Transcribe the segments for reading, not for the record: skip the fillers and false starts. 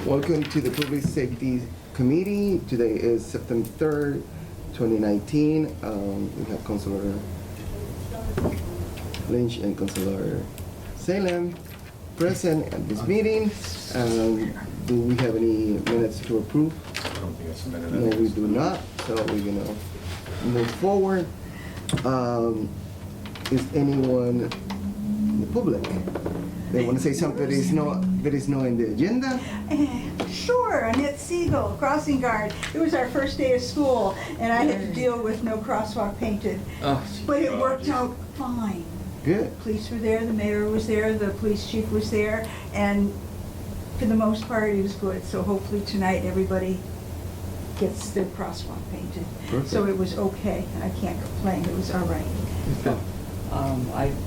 Welcome to the Public Safety Committee. Today is September 3rd, 2019. We have Councilor Lynch and Councilor Salem present at this meeting. Do we have any minutes to approve? I don't think it's submitted. No, we do not. So we're gonna move forward. Is anyone in the public? They want to say something that is not in the agenda? Sure, Annette Siegel, crossing guard. It was our first day of school, and I had to deal with no crosswalk painted. Oh, But it worked out fine. Good. Police were there, the mayor was there, the police chief was there, and for the most part, it was good. So hopefully tonight, everybody gets their crosswalk painted. Perfect. So it was okay, and I can't complain, it was all right.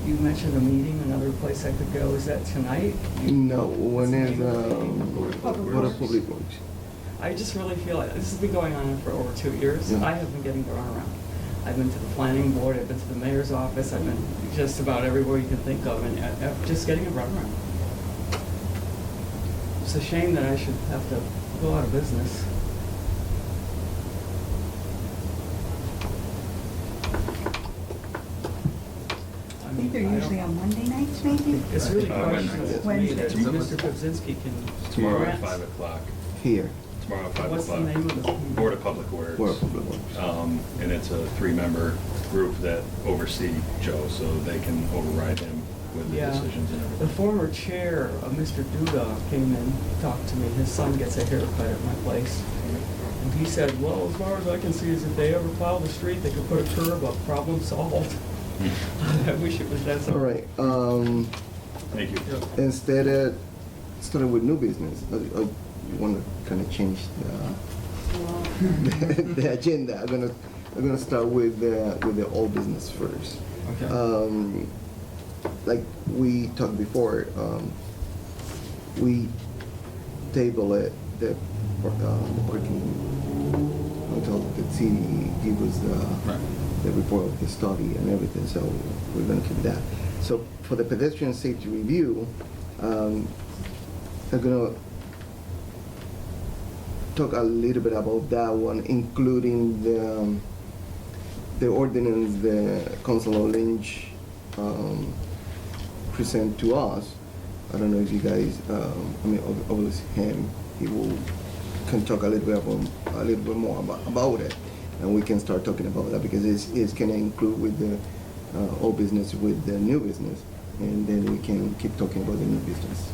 You mentioned a meeting, another place I could go. Is that tonight? No, one is Public Board of Works. Public Works. I just really feel like this has been going on for over 2 years. Yeah. I have been getting to run around. I've been to the planning board, I've been to the mayor's office, I've been just about everywhere you can think of, and just getting a run around. It's a shame that I should have to go out of business. I think they're usually on Monday nights, maybe? It's really questionable to me Wednesday. that Mr. Kobzinski can. Tomorrow at grant- 5 o'clock. Here. Tomorrow at 5 What's the o'clock. name of the? Board of Public Works. Board of Public Works. And it's a 3-member group that oversee Joe, so they can override him with the Yeah. decisions and The everything. former chair, Mr. Duda, came in, talked to me. His son gets a haircut at my place. And he said, well, as far as I can see, is if they ever plow the street, they could put a curb up, problem solved. I wish it was that All simple. right. Thank you. Instead, starting with new business. I want to kind of change the agenda. I'm gonna start with the old business first. Okay. Like we talked before, we table it the parking until the city give us the report of the study and everything. So we're gonna keep that. So for the pedestrian safety review, I'm gonna talk a little bit about that one, including the ordinance that Councilor Lynch present to us. I don't know if you guys, obviously him, he can talk a little bit more about it, and we can start talking about that because it's gonna include with the old business with the new business, and then we can keep talking about the new business.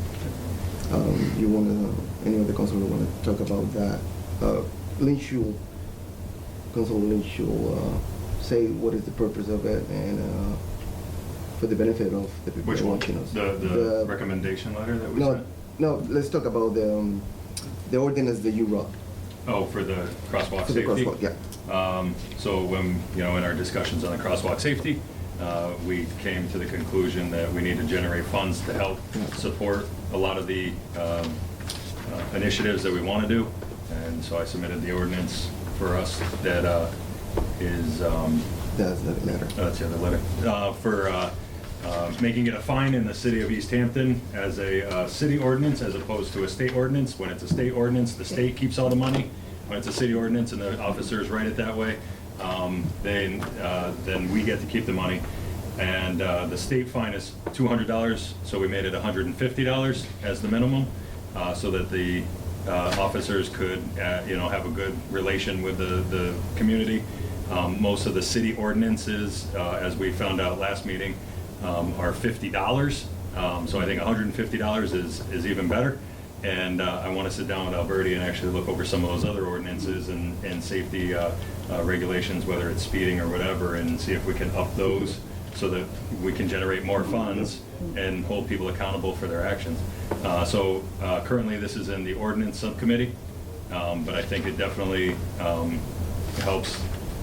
Any other councilor wanna talk about that? Councilor Lynch will say what is the purpose of it and for the benefit of the people Which one? watching us. The recommendation letter that we sent? No, let's talk about the ordinance that you wrote. Oh, for the crosswalk For the safety? crosswalk, yeah. So when, in our discussions on the crosswalk safety, we came to the conclusion that we need to generate funds to help support a lot of the initiatives that we want to do. And so I submitted the ordinance for us that is, That's the letter. that's the other letter, for making it a fine in the city of Easthampton as a city ordinance as opposed to a state ordinance. When it's a state ordinance, the state keeps all the money. When it's a city ordinance and the officers write it that way, then we get to keep the money. And the state fine is $200, so we made it $150 as the minimum, so that the officers could, have a good relation with the community. Most of the city ordinances, as we found out last meeting, are $50. So I think $150 is even better. And I want to sit down with Alberti and actually look over some of those other ordinances and safety regulations, whether it's speeding or whatever, and see if we can up those so that we can generate more funds and hold people accountable for their actions. So currently this is in the ordinance subcommittee, but I think it definitely helps.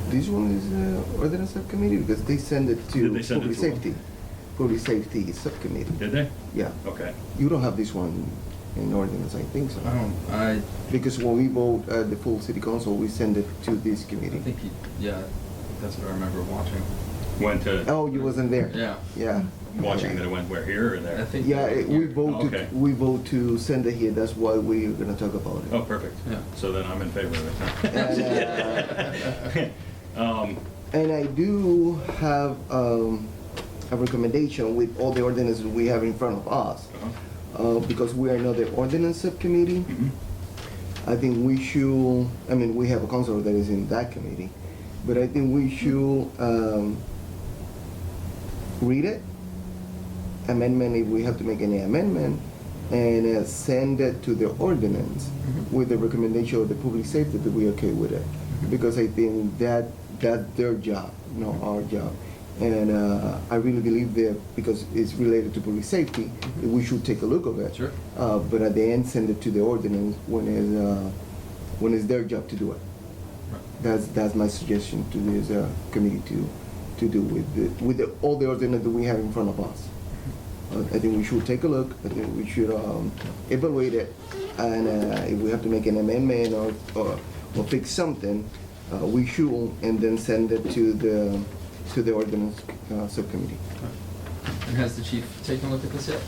This one is the ordinance subcommittee because they send it to Did they send it public to them? safety. Public safety subcommittee. Did they? Yeah. Okay. You don't have this one in ordinance, I think so. I Because when we vote at the full city council, we send it to this committee. think, yeah, that's what I remember watching. Went to. Oh, you wasn't there? Yeah. Yeah. watching that it went where, here or there? I think. Yeah, that- we vote to, Okay. we vote to send it here, that's why we're gonna talk about it. Oh, perfect. Yeah. So then I'm in favor of it. And I do have a recommendation with all the ordinances we have in front of us. Because we are not the ordinance subcommittee, Mhm. I think we should, I mean, we have a counselor that is in that committee, but I think we should read it, amendment if we have to make any amendment, and send it to the ordinance with the recommendation of the public safety that we okay with it. Because I think that's their job, not our job. And I really believe that because it's related to public safety, we should take a look of it. Sure. But at the end, send it to the ordinance when it's their job to do it. That's my suggestion to this committee to do with all the ordinance that we have in front of us. I think we should take a look. I think we should evaluate it, and if we have to make an amendment or fix something, we should, and then send it to the ordinance subcommittee. And has the chief taken a look at this yet?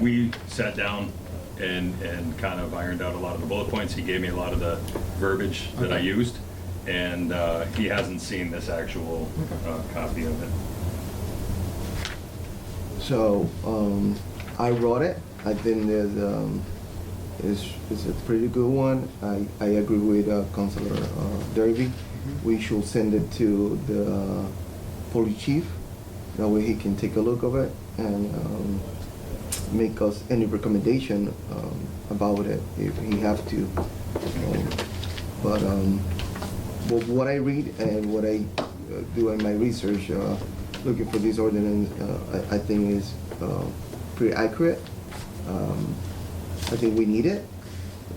We sat down and kind of ironed out a lot of the bullet points. He gave me a lot of the verbiage that I Okay. used, and he hasn't seen this actual copy of it. So I wrote it. I think it's a pretty good one. I agree with Councilor Derby. We should send it to the police chief. That way he can take a look of it and make us any recommendation about it if he have to. But what I read and what I do in my research, looking for this ordinance, I think is pretty accurate. I think we need it.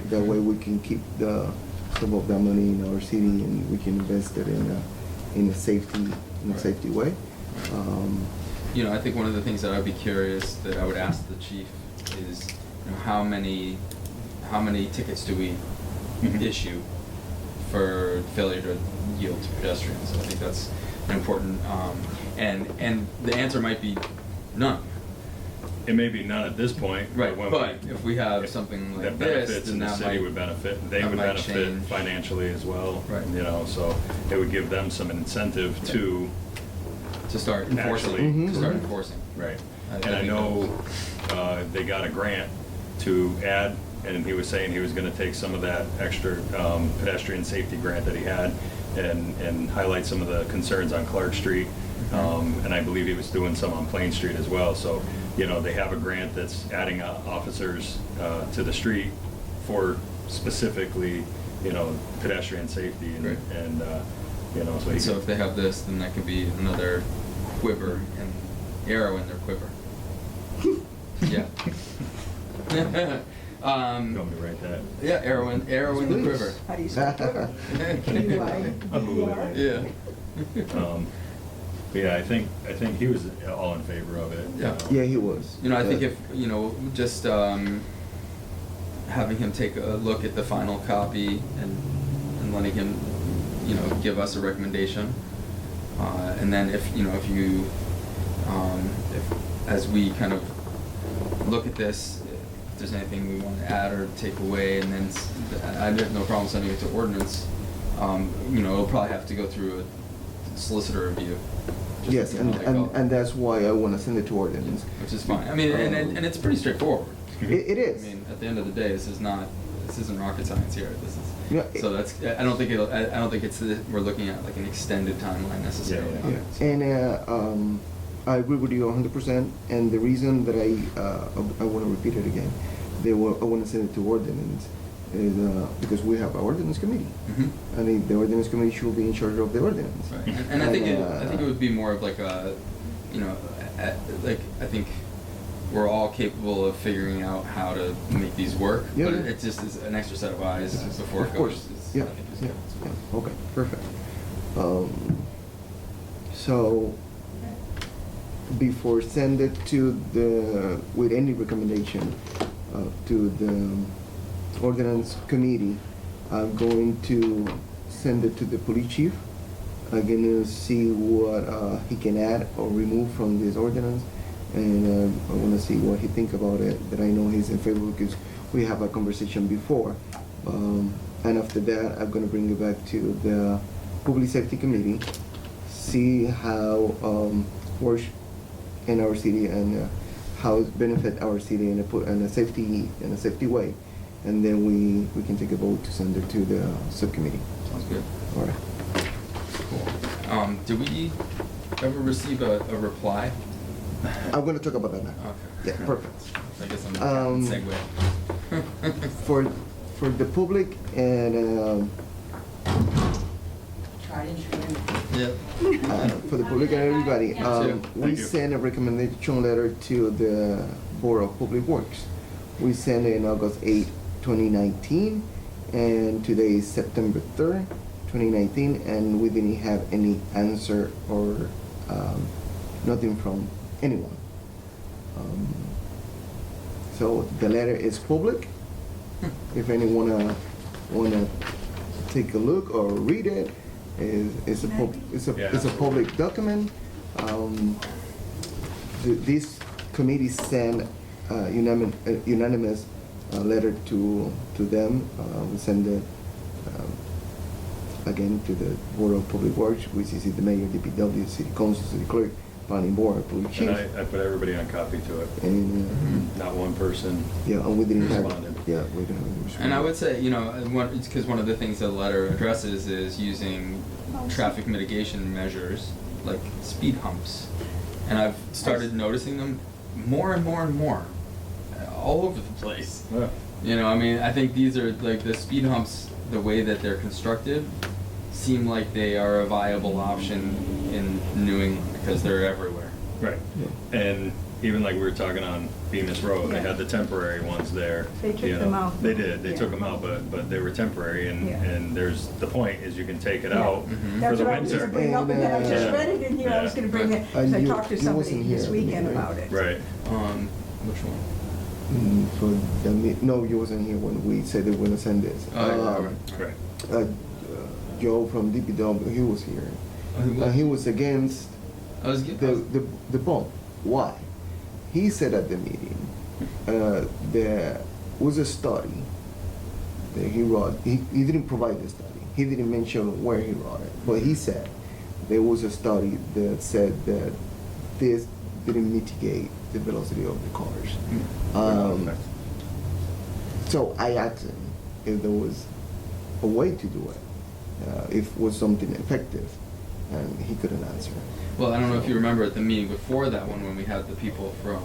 That way we can keep some of that money in our city and we can invest it in a safety way. You know, I think one of the things that I'd be curious that I would ask the chief is, you know, how many tickets do we issue for failure to yield to pedestrians? I think that's an important, and the answer might be none. It may be none at this point. Right, when but if we have something like that this, benefits then and the that city might, would benefit, they that would might benefit change. financially as well. Right. You know, so it would give them some incentive to, to start enforcing, Actually- to start enforcing. right. I And I think know they got a grant to add, and he was saying he was gonna take some of that extra pedestrian safety grant that he had and highlight some of the concerns on Clark Street. And I believe he was doing some on Plain Street as well. So, you know, they have a grant that's adding officers to the street for specifically, you know, pedestrian safety Right. and you know, so he And so could- if they have this, then that could be another quiver and arrow in their quiver. Yeah. You want me to write that? Yeah, arrow in the Please. quiver. How do you spell quiver? Q-I-V-E-R? Yeah. But yeah, I think he was all in favor of it. Yeah. Yeah, he was. You know, I think if, you know, just having him take a look at the final copy and letting him, you know, give us a recommendation. And then if as we kind of look at this, if there's anything we want to add or take away, and then I have no problem sending it to ordinance. You know, it'll probably have to go through a solicitor review. just to Yes, see how they go. and that's why I want to send it to ordinance. Which is fine. I mean, and it's pretty straightforward. It is. I mean, at the end of the day, this isn't rocket science here. This is Yeah, so that's. I don't think we're looking at like an extended timeline necessarily. Yeah, on Yeah, it, so. and I agree with you 100%. And the reason that I want to repeat it again, I want to send it to ordinance is because we have an ordinance committee. Mhm. I mean, the ordinance committee should be in charge of the ordinance. Right. And I think And, I think it would be more of like a, you know, like I think we're all capable of figuring out how to make these work. Yeah, But yeah. it just is an extra set of eyes before Of it course. goes. Yeah, I think is yeah, good. yeah. Okay, perfect. So before send it to with any recommendation to the ordinance committee, I'm going to send it to the police chief gonna see what he can add or remove from this ordinance, and I wanna see what he think about it. That I know he's in favor because we have a conversation before, and after that I'm gonna bring it back to the Public Safety Committee, see how works in our city and how it benefit our city in a safety way, and then we can take a vote to send it to the subcommittee. Sounds good. All right. Cool. Did we ever receive a reply? I'm gonna talk about that now. Okay. Yeah, perfect. I guess I'm gonna segue. For the public and Yep. for the public and everybody, Thank we you. sent a recommendation letter to the Board of Public Works. We sent it in August 8, 2019, and today is September 3rd, 2019, and we didn't have any answer or nothing from anyone. So the letter is public. If anyone wanna take a look or read it, it's a public document. This committee sent unanimous letter to them. We send it again to the Board of Public Works, which is the mayor, DPW, city council, city clerk, planning board, police chief. And I put everybody on copy to it. And Not one person. yeah, and we didn't have. Responded. Yeah, we didn't have. any response. And I would say, it's because one of the things the letter addresses is using traffic mitigation measures like speed humps. And I've started noticing them more and more and more, all over the place. Yeah. I think these are like the speed humps, the way that they're constructed, seem like they are a viable option in New England because they're everywhere. Right. And even like we were talking on Bemis Road, they Yeah. had the temporary ones there. They took them out. They did, they Yeah. took them out, but they were temporary, Yeah. and there's, the point is you can take it Yeah. out Mhm. for That's the what I was gonna winter. bring up, and then I just Yeah. read it in here, I was gonna bring it, because I And talked to you somebody wasn't this here, weekend right? about it. Right. Which one? For no, you wasn't here when we said they were gonna send this. Right. Joe from DPW, he was here. Oh, he was? He was against I was the bump. Why? He said at the meeting, there was a study that he wrote. He didn't provide the study. He didn't mention where he wrote it. But he said there was a study that said that this didn't mitigate the velocity of the cars. So I asked him if there was a way to do it, if it was something effective, and he couldn't answer. Well, I don't know if you remember at the meeting before that one when we had the people from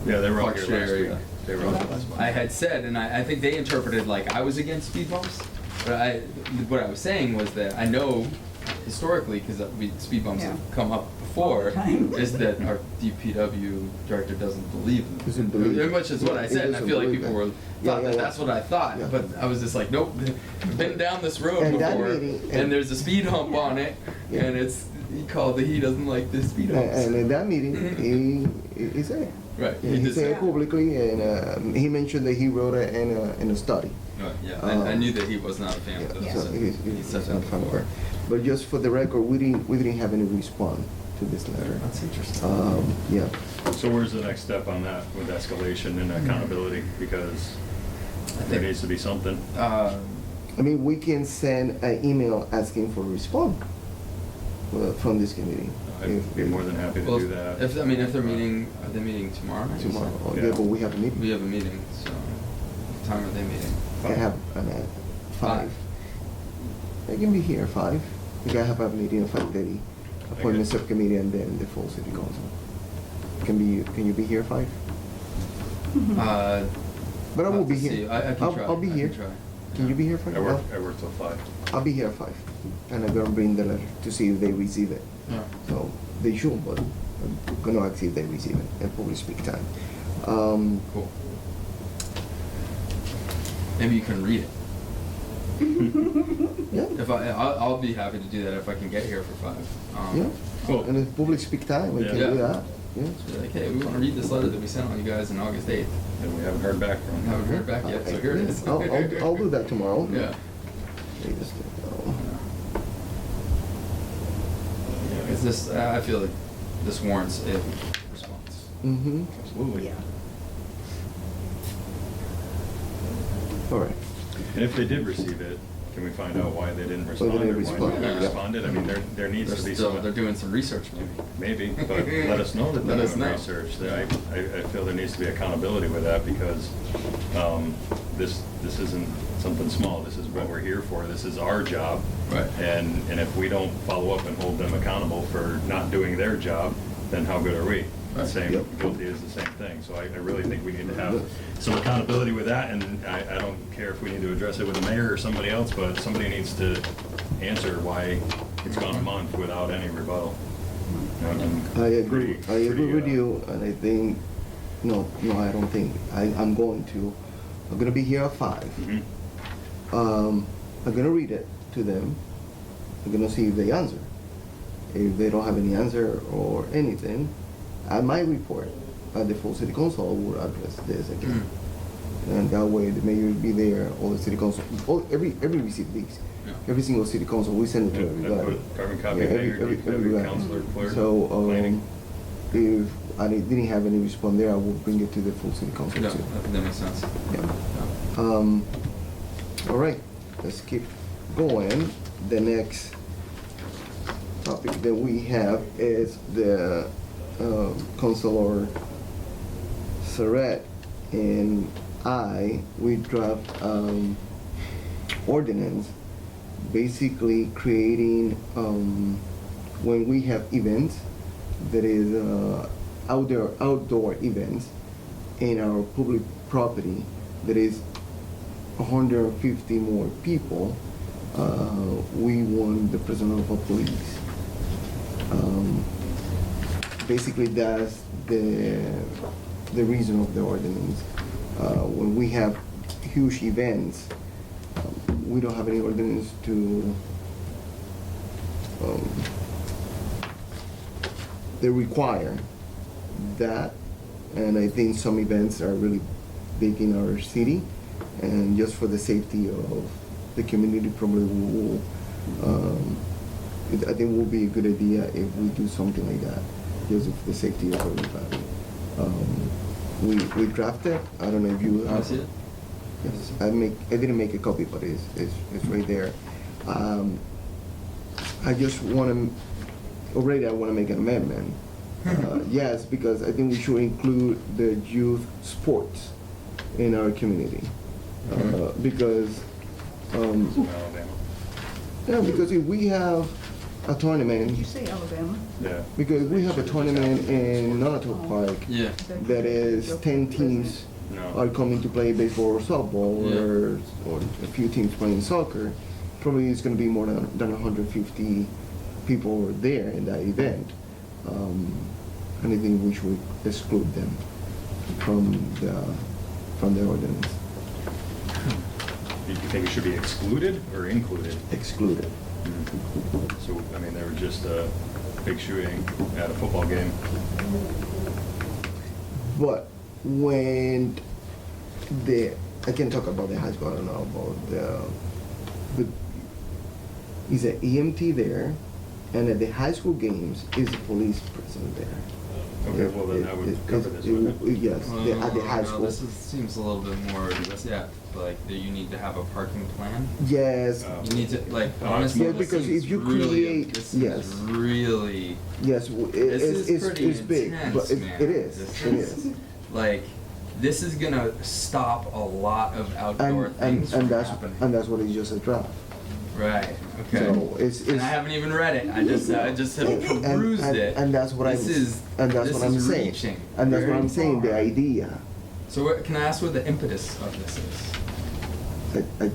Yeah, they were all Clark here Street last area. week. They were all here last week. I had said, and I think they interpreted like I was against speed bumps, but what I was saying was that I know historically, because speed bumps Yeah. have come up All before, the time. is that our DPW director doesn't believe them. Doesn't believe. Which is what I He said, and I doesn't feel like believe people that. were Yeah, thought yeah, that yeah. that's what I thought, Yeah. but I was just like, nope, been down this road And that before, meeting- and there's a speed hump on it, Yeah. and he called that he doesn't like the speed humps. And in that meeting, he said it. Right, Yeah, he he did said say it it. publicly, and he mentioned that he wrote it in a study. Yeah, I knew that he was not a fan of Yeah, this. so and he said he's that not a fan of before. it. But just for the record, we didn't have any response to this letter. That's interesting. Yeah. So where's the next step on that with escalation and accountability? Because there needs to be something. I mean, we can send an email asking for a response from this committee. I'd be more than happy to Well, do that. if are they meeting tomorrow night? Tomorrow. Oh, Yeah. yeah, but we have a meeting. We have a meeting, so what time are they meeting? I have an at 5. I can be here at 5. I have a meeting at 5:30. Appointment Okay. subcommittee and then the full city council. Can you be here at 5? But I will have be to here. see. I can try. I'll be I can here. try. Can you be here at 5? I work till 5. I'll be here at 5. And I'm gonna bring the letter to see if they receive it. Yeah. So they should, but I'm gonna ask if they receive it and probably speak time. Cool. Maybe you can read it. Yeah. I'll be happy to do that if I can get here for 5. Yeah. Cool. And if public speak time, we can Yeah. do that. Yeah. Be like, hey, we want to read this letter that we sent on you guys on August 8th. And we haven't heard back from I haven't heard back yet, so here it is. I'll do that tomorrow. Yeah. They just, this, I feel like this warrants a response. Mm-hmm. Absolutely. Yeah. All right. And if they did receive it, can we find out why they didn't respond they didn't or why respond, they yeah. responded? I mean, there needs They're to be still, some. they're doing some research maybe. Maybe, but let us know that Let they're us doing know. research. I feel there needs to be accountability with that because this isn't something small. This is what we're here for. This is our job. Right. And if we don't follow up and hold them accountable for not doing their job, then how good are we? Right. Same, Yep. guilty is the same thing. So I really think we need to have some accountability with that, and I don't care if we need to address it with the mayor or somebody else, but somebody needs to answer why it's gone a month without any rebuttal. I agree. I agree with uh, you, and I think, no, I don't think. I'm going to. I'm gonna be here at 5. Mhm. I'm gonna read it to them. I'm gonna see if they answer. If they don't have any answer or anything, I might report at the full city council will address this again. And that way the mayor will be there, all the city council, every receipt leaks. Yeah. Every single city council, we send it to Yeah, everybody. put carbon copy, Yeah, mayor, every everybody. councilor, clerk, So, planning. if I didn't have any response there, I will bring it to the full city council No, too. that makes sense. Yeah. No. All right, let's keep going. The next topic that we have is the Councilor Surratt and we draft ordinance basically creating when we have events that is outdoor events in our public property that is 150 more people, we want the president of police. Basically, that's the reason of the ordinance. When we have huge events, we don't have any ordinance to they require that, and I think some events are really big in our city, and just for the safety of the community, probably will. I think it will be a good idea if we do something like that, just for the safety of everybody. We drafted. I don't know if you Wanna see it? Yes, I didn't make a copy, but it's right there. I just want to. Already, I want to make an amendment. Yes, because I think we should include the youth sports in our community. Because, Alabama. yeah, because if we have a Did you tournament, say Alabama? Yeah. because we have a tournament in Nonato Park Yeah. that is 10 teams No. are coming to play baseball or softball, or a few teams playing soccer, probably it's going to be more than 150 people there in that event. And I think we should exclude them from the ordinance. You think it should be excluded or included? Excluded. So, I mean, they were just a big shooting at a football game. But when I can talk about the high school, I don't know about but is an EMT there, and at the high school games is a police present there. Okay, well, then that would cover this, wouldn't it? Yes, at the high No, school. seems a little bit more, yeah, like, that you need to have a parking plan. Yes, You need to, like, Oh, honestly, yeah, this because seems if you really- create- this seems yes. really, yes, this is pretty it's big, intense, but man. it is, This it is. Like, this is gonna stop a lot of outdoor things from happening. And that's what is just a draft. Right, okay. So And I haven't even read it, I just have And- perused and- it. And that's what This and that's this what I'm is saying. reaching And that's what very I'm saying, the far. idea. So can I ask what the impetus of this is?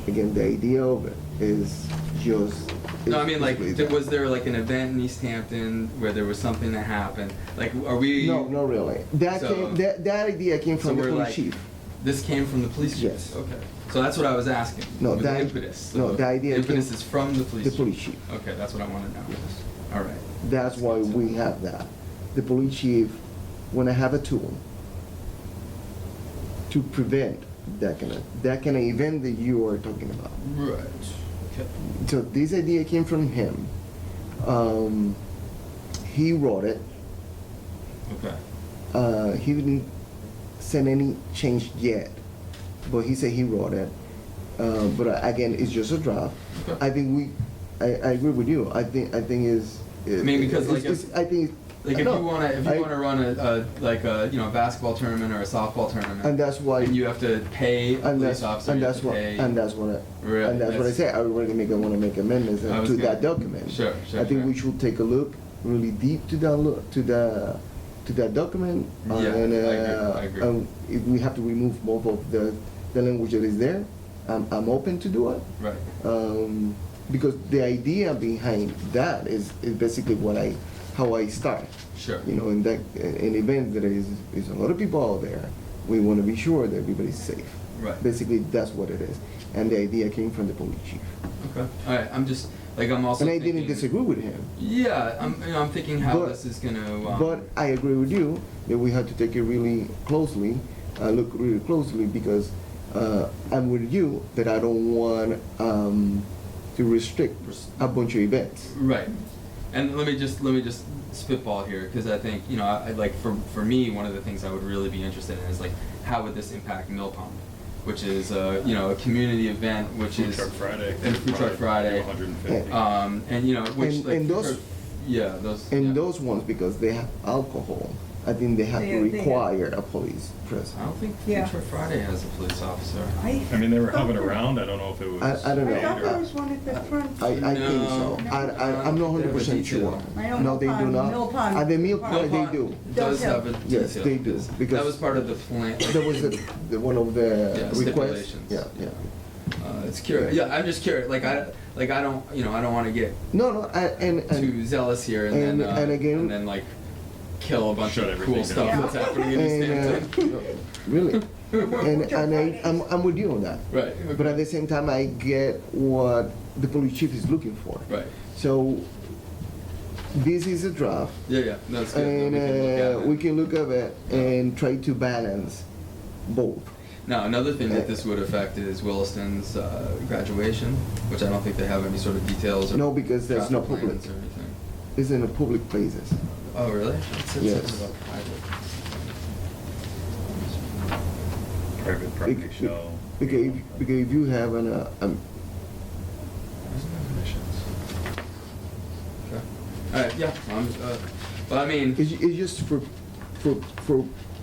Again, the idea of it is just. No, I mean, like, is that. was there like an event in Easthampton where there was something that happened? Like, are we? No, not really. So- That idea came So from the we're police like, chief. this came from the police chief? Yes. Okay. So that's what I was asking. No, the that- impetus. no, the idea The impetus came- is from the police The chief. police chief. Okay, that's what I want to know. Yes. All right. That's why we have that. The police chief, when I have a tool to prevent that kind of event that you are talking about. Right. Okay. So this idea came from him. he wrote it. Okay. He didn't send any change yet, but he said he wrote it. But again, it's just a draft. Okay. I think I agree with you. I think is. I mean, because like I think. Like if no, you wanna run a basketball tournament or a softball tournament, and that's why and you have to pay a police officer, and you that's have to what pay. and that's what Right, and that's what I that's- say. I already want to make amendments I was to gonna- that document. Sure, I think sure. we should take a look really deep to that document. Yeah, I agree. If we have to remove most of the language that is there, I'm open to do it. Right. Because the idea behind that is basically how I start. Sure. You know, in event that is a lot of people out there, we want to be sure that everybody's safe. Right. Basically, that's what it is. And the idea came from the police chief. Okay. All right. I'm just like I'm also. And I thinking, didn't disagree with him. Yeah. I'm thinking how But- this is gonna. But I agree with you that we have to take it really closely, look really closely, because I'm with you that I don't want to restrict a bunch of events. Right. And let me just spitball here, because I think, I like for me, one of the things I would really be interested in is like, how would this impact Mill Pond, which is a community event, which Food is Truck Friday. and Food Truck Friday, 150. and which And- like and those- those And yeah. those ones, because they have alcohol, I think they have to They have- require a police I presence. don't think Food Yeah. Truck Friday has a police officer. I mean, they were having around, I don't know if it was. I don't know. I thought there was one at the front. I think so. No. I'm not 100% sure. I know No, they do Mill not. Pond- Mill Pond- At the Mill Mill Pond, they do. Does Does have a have- Yes, detail. they do, That because- was part of the plan. That was one of the Yeah, requests. stipulations. Yeah. It's curious. Yeah, I'm just curious. Like I don't I don't want to get No, and too zealous here and again- and then like kill a bunch Shut of everything cool down. stuff Yeah. that's happening in Easthampton. really, and I'm with you on that. Right. But at the same time, I get what the police chief is looking for. Right. So this is a draft, Yeah. No, it's good. and We can look at it. we can look at it and try to balance both. Now, another thing that this would affect is Williston's graduation, which I don't think they have any sort of details. Or No, because there's no traffic public. plans or anything. It's in the public places. Oh, really? It said Yes. something about private. Private property show. Because if you have There's no conditions. Okay. All right. Yeah. But I mean, it's just for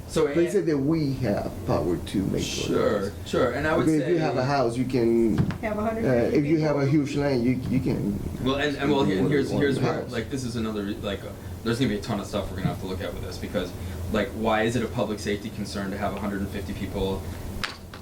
so places that we have power to make. Sure. And I would Because say if you have a house, you can. Have 150 If you have a people. huge land, you can. Well, and here's One where house. like this is another there's gonna be a ton of stuff we're gonna have to look at with this, because like why is it a public safety concern to have 150 people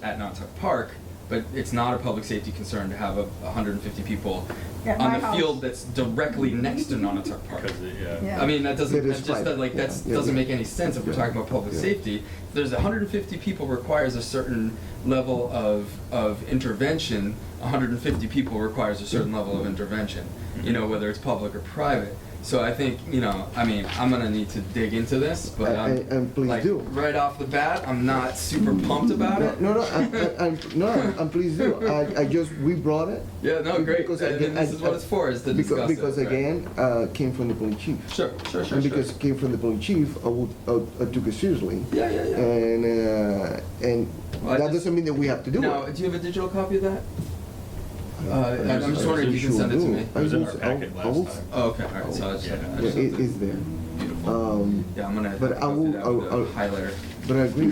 at Nantucket Park, but it's not a public safety concern to have 150 people At on my the house. field that's directly next to Nantucket Park? Because, Yeah. I mean, that doesn't, That is that just, private. like, Yeah. that's, Yeah, doesn't yeah. make any sense if we're Yeah. talking about public Yeah. safety. If there's 150 people requires a certain level of intervention, 150 people requires a certain level of intervention, whether it's public or private. So I think, I mean, I'm gonna need to dig into this, but And please like, do. right off the bat, I'm not super pumped about it. I'm pleased do. We brought it. Yeah, no, great. Because And again, this is what it's for, is to discuss it. Because right. again, came from the police chief. Sure. And because it came from the police chief, I took it seriously. Yeah. And Well, I that just- doesn't mean that we have to do Now, it. do you have a digital copy of that? I'm just I wondering if you can sure send it to do. me. It was in our I packet will- last time. Oh, okay, alright, so I just, Yeah. I Yeah, just it is there. Beautiful. Yeah, I'm gonna but have to I go will- through that with I'll- a highlighter. But I agree.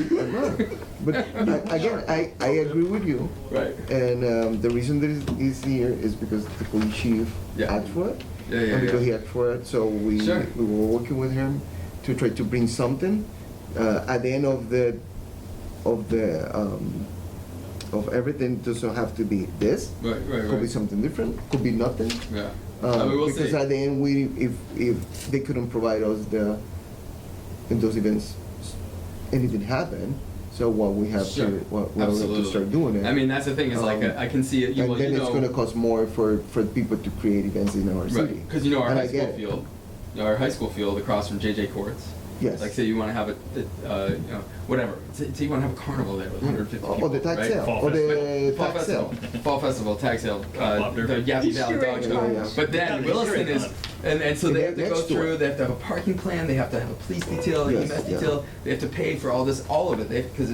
Again, I agree with you. Right. And the reason that is here is because the police chief Yeah. asked for it. Yeah, And because yeah. he asked for it, so we Sure. were working with him to try to bring something. At the end of everything, it doesn't have to be this. Right. Could be something different. Could be nothing. Yeah. I mean, we'll Because see. at the end, if they couldn't provide us in those events, anything happened. So what we have Sure. we have Absolutely. to start doing it. I mean, that's the thing, is like, I can see it, and then it's going to cost more for people to create events in our city. Right, because our And I high school get it. field, our high school field across from JJ Courts, Yes. Like say you wanna have whatever, say you wanna have a carnival there with 150 people, Or the tag right? sale, Fall or the Fall tag festival, sale. fall festival, tag sale, Bob the Derby. Yappy Easter Valley Dog egg Show. hunt. But then Yeah, Williston Easter egg is, hunt. and so And they have to go next to through, it. they have to have a parking plan, they have to have a police detail, a Yes, EMS yeah. detail, they have to pay for all this, all of it, because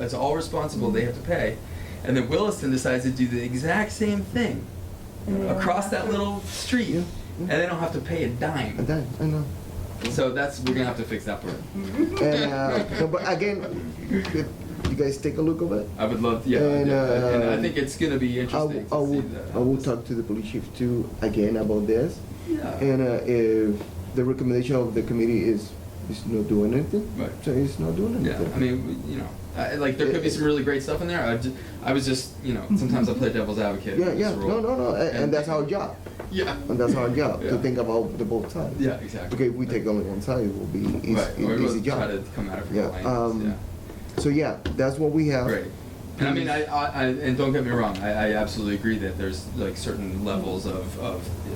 it's all responsible, they have to pay. And then Williston decides to do the exact same thing And they don't across have that to- little street, Yeah, and they don't have to pay a dime. And then, I know. So we're gonna have to fix that part. And, no, but again, you guys take a look of it. I would love, yeah, And, and I think it's gonna be interesting I to see would, that. I will talk to the police chief too, again, about this. Yeah. And if the recommendation of the committee is not doing anything, Right. so it's not doing Yeah, anything. I mean, like there could be some really great stuff in there. I was just, sometimes I play devil's advocate. Yeah, in yeah, this role. no, and that's our job. Yeah. And that's our job, Yeah. to think about the both sides. Yeah, exactly. Okay, if we take only one side, it will be Right, or easy we'll job. try to come at it from Yeah, all angles, yeah. So yeah, that's what we have. Great. And I mean, and don't get me wrong, I absolutely agree that there's like certain levels of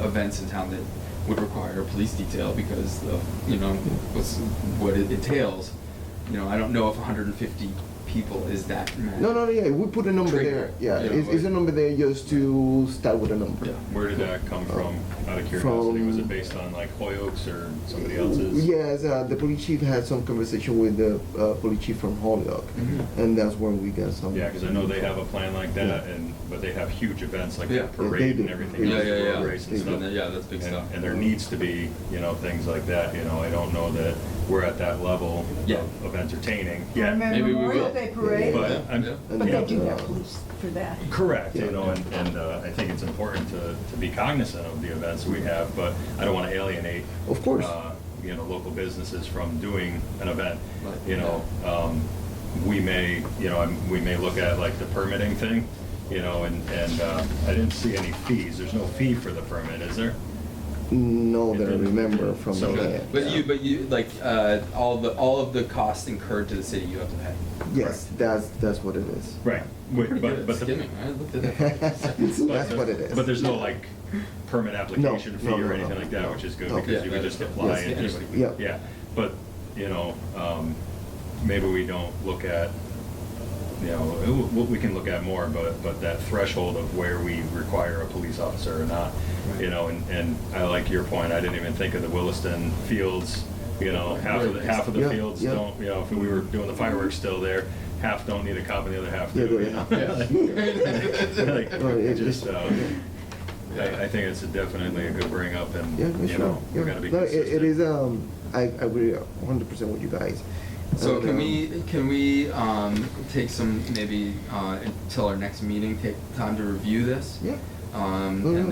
events in town that would require a police detail because of, what it entails. I don't know if 150 people is that many. No, yeah, we put a number Trigger, there. Yeah, you know, it's a number there just to start with a number. Yeah. Where did that come from, out of curiosity? Was it based on like Hoyok's or somebody else's? Yes, the police chief had some conversation with the police chief from Holyoke, Mhm. and that's where we got some. Yeah, because I know they have a plan like that, Yeah. but they have huge events like Yeah. the parade They and do. everything Yeah, else, yeah, yeah. road race and They stuff. do. Yeah, that's big stuff. And there needs to be, things like that, I don't know that we're at that level Yeah. of entertaining I yet. remember Maybe we Memorial will. Day parade, But Yeah. I'm, Yeah. And but they yeah, do have police for that. correct, Yeah. and I think it's important to be cognizant of the events we have, but I don't want to alienate. Of course. Local businesses from doing an event. Right. We may look at like the permitting thing, and I didn't see any fees. There's no fee for the permit, is there? No, that I remember from So- the head. But you like all of the costs incurred to the city you have to pay. Yes, that's what it is. Right. Pretty good at the- skimming. I looked at that. That's what it is. But there's no like permit application fee no, or no, anything no. like that, which is good No. because Yeah, you can that just is- apply yes, and just, anybody can. yeah. But, maybe we don't look at, we can look at more, but that threshold of where we require a police officer or not, Right. and I like your point, I didn't even think of the Williston fields, half of the Yeah, fields yeah. don't, if we were doing the fireworks still there, half don't need a cop and the other half Yeah, do, yeah. Like, Well, it just, just- I think it's definitely a good bring up and, Yeah, sure. we gotta be No, consistent. it is, I agree 100% with you guys. So And, can we take some maybe until our next meeting, take time to review this? Yeah. And No, then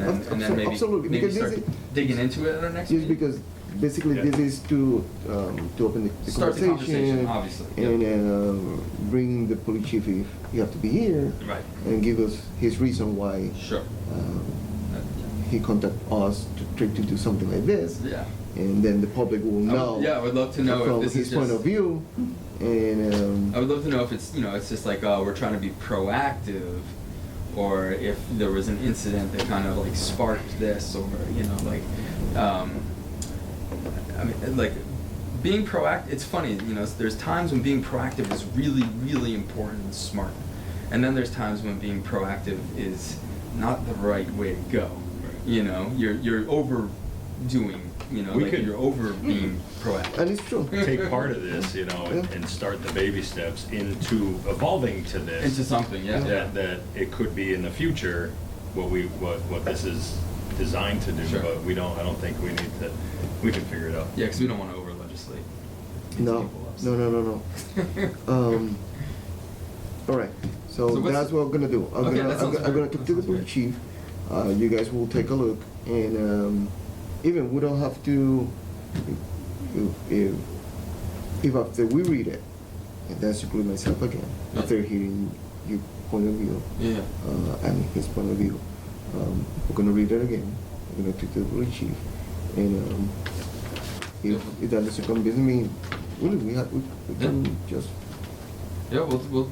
maybe absolutely, maybe because start this is- digging into it at our next Just meeting. because basically Yeah. this is to open the Start the conversation, obviously, yeah. and bring the police chief if you have to be here. Right. And give us his reason why Sure. he contacted us to try to do something like this. Yeah. And then the public will know. Yeah, I would love to know from if this his is point just. of view. And I would love to know if it's it's just like we're trying to be proactive, or if there was an incident that kind of like sparked this, or I mean like being proactive. It's funny, there's times when being proactive is really really important and smart, and then there's times when being proactive is not the right way to go. You're overdoing. We could- you're over being proactive. and it's true. Take part of this, and start the baby steps into evolving to this. Into something, yeah. That it could be in the future, what this is designed to do, Sure. but I don't think we need to, we can figure it out. Yeah, because we don't want to over legislate. No. All right. So So what's- that's what I'm gonna do. Okay, that sounds I'm great. gonna talk to the That sounds police great. chief. You guys will take a look, and even we don't have to. If after we read it, and that's include myself again, Yeah. after hearing your point of view, Yeah. and his point of view, we're gonna read it again. We're gonna talk to the police chief, and if that doesn't convince me, really, we can just. Yeah, we'll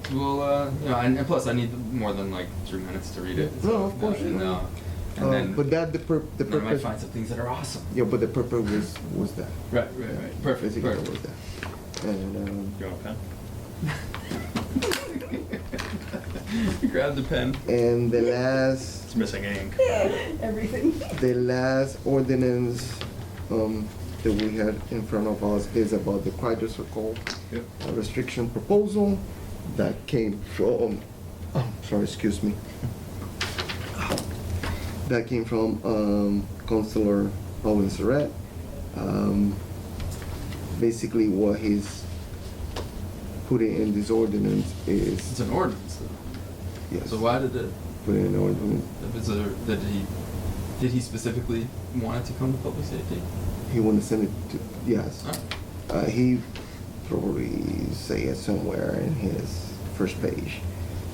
and plus I need more than like 3 minutes to read it. No, of course, And, no. And then, But that, the then I might purpose, find some things that are awesome. yeah, but the purpose was that. Right. Perfect, Basically, perfect. was that. And, You want a pen? Grab the pen. and the last, It's missing ink. Everything. the last ordinance, that we had in front of us is about the quarter circle Yep. restriction proposal that came from, sorry, excuse me. That came from, Councilor Owen Surratt. Basically what he's putting in this ordinance It's is, an ordinance, though. yes, So why did it? put in an ordinance. Did he specifically want it to come to public safety? He wanna send it to, yes. Oh. He probably say it somewhere in his first page.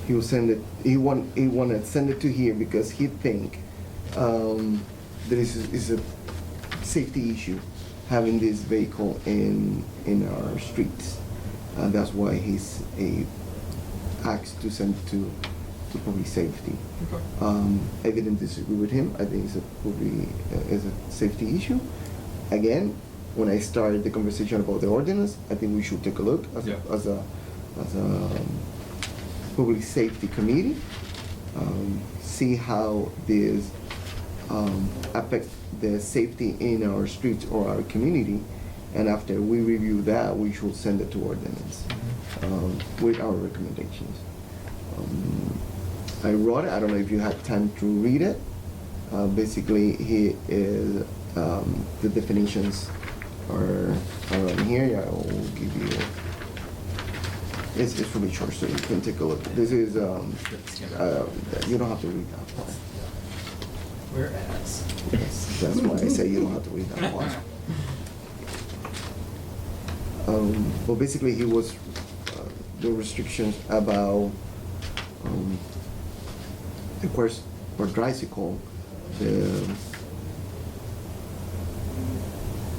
He will send it, he wanna send it to here because he think, that is a safety issue, having this vehicle in our streets. That's why he's asked to send it to public safety. Okay. I didn't disagree with him. I think it's probably is a safety issue. Again, when I started the conversation about the ordinance, I think we should take a look as Yeah. a public safety committee, see how this affects the safety in our streets or our community, and after we review that, we should send it to ordinance with our recommendations. I wrote it. I don't know if you had time to read it. Basically, he is the definitions are on here. I will give you. It's really short, so you can take a look. This is you don't have to read that part. Whereas. That's why I say you don't have to read that part. But basically, he was the restrictions about of course, for tricycle,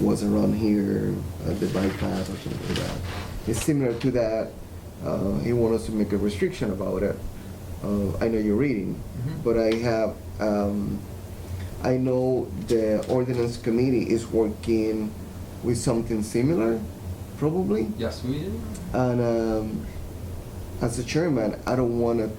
was around here, the bike path or something like that. It's similar to that. He wants us to make a restriction about it. I know you're reading, Mhm. but I have. I know the ordinance committee is working with something similar, probably. Yes, we did. And as a chairman, I don't want to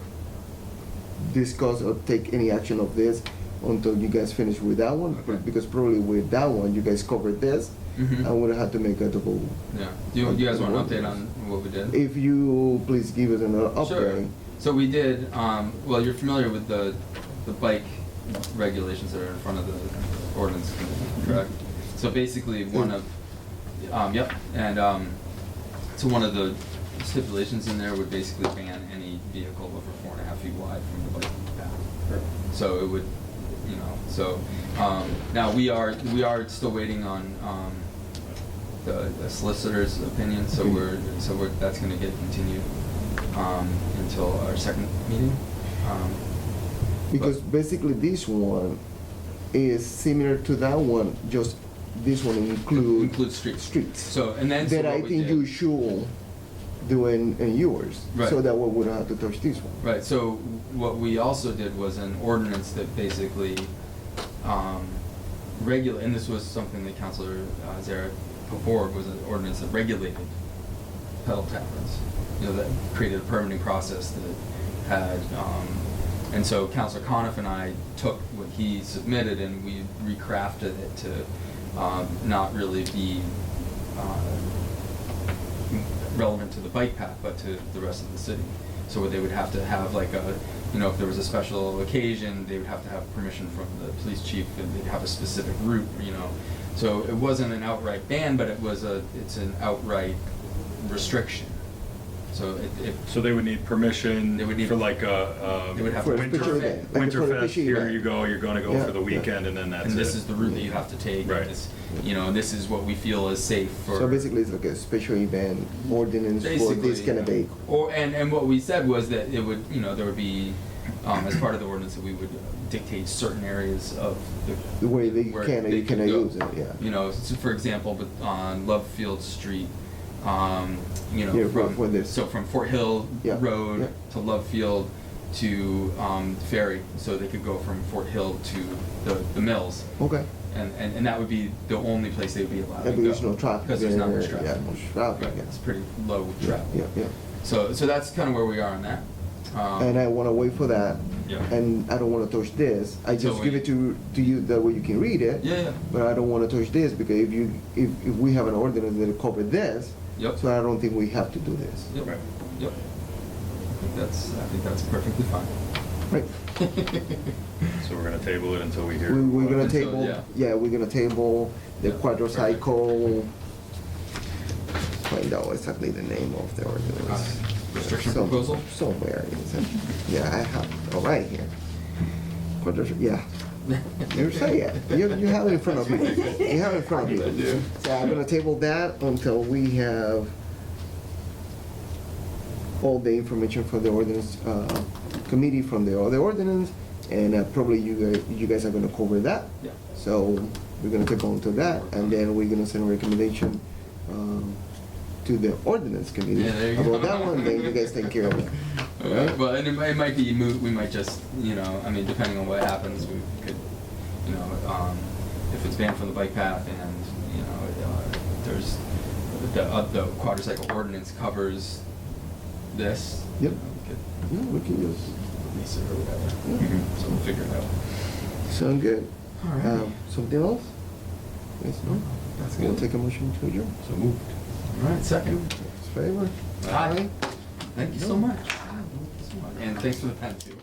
discuss or take any action of this until you guys finish with that one, Okay. because probably with that one, you guys covered this, Mhm. I would have to make a double. Yeah. Do you guys want an update on what we did? If you please give us another Sure. update. So we did, well, you're familiar with the bike regulations that are in front of the ordinance committee, correct? So basically, one of, yep, and, so one of the stipulations in there would basically ban any vehicle over 4.5 feet wide from the bike path. So it would, you know, so, now we are still waiting on, the solicitor's opinion, so that's gonna get continued, until our second meeting. Because But- basically this one is similar to that one, just this one Includes streets. streets. So, and then, so That I what we think did- you should do in yours, Right. so that we wouldn't have to touch this one. Right, so what we also did was an ordinance that basically, and this was something that Councilor Zarek put forward, was an ordinance that regulated pedal taverns. You know, that created a permitting process that had, and so Councilor Coniff and I took what he submitted and we recrafted it to not really be relevant to the bike path, but to the rest of the city. So they would have to have like a, you know, if there was a special occasion, they would have to have permission from the police chief, and they'd have a specific route, you know. So it wasn't an outright ban, but it's an outright restriction. So So they would need permission They would need- for like They would have a For a winter, special event, like for a Winterfest, fishing here event. you go, you're gonna go Yeah, for the yeah. weekend, and then that's it. and this is the route that you have to take. Right. And this, you know, and this is what we feel is safe for. So basically, it's like a special event ordinance for this kind of vehicle. Or, and what we said was that it would, you know, there would be, as part of the ordinance, that we would dictate certain areas of The way they where can, they you could cannot go. use it, yeah. You know, so for example, but on Love Field Street, you know, Yeah, from, where there's- so from Fort Hill Yeah, Road yeah. to Love Field, to ferry, so they could go from Fort Hill to the mills. Okay. And that would be the only place they would be allowed to Maybe go. there's no traffic Because there's not there, much traffic. yeah, much traffic, Right, yeah. it's pretty low traffic. Yeah. So that's kind of where we are on that. And I wanna wait for that. Yeah. And I don't wanna touch this. I So just give it to you, that way you can read it. Yeah. But I don't wanna touch this, because if we have an ordinance that cover this, Yep. so I don't think we have to do this. Yep. Right. Yep. I think that's perfectly fine. Right. So we're gonna table it until we hear. We're gonna Until- table, yeah. yeah, we're gonna table the Yeah, quadricycle. Find out exactly the name of the ordinance. Restriction Some- proposal? Somewhere, is it? Yeah, I have, oh, right here. Yeah. You say it. You have it in front of you. You have it in front of you. I do. So I'm gonna table that until we have all the information from the ordinance, committee from the other ordinance, and probably you guys are gonna cover that. Yeah. So we're gonna take on to that, and then we're gonna send a recommendation, to the ordinance committee Yeah, there you go. about that one, then you guys take care of it. All right? Well, and it might be moot, we might just, I mean, depending on what happens, we could, if it's banned from the bike path and, there's, the quadricycle ordinance covers this. Yep. We could Yeah, we can just, release it or whatever. Yeah. So we'll figure it out. sound good. All right. Something else? Yes, no? That's We'll good. take a motion to adjourn. So moved. All right, second. Favor? Aye. Thank you so much. And thanks for the pen too.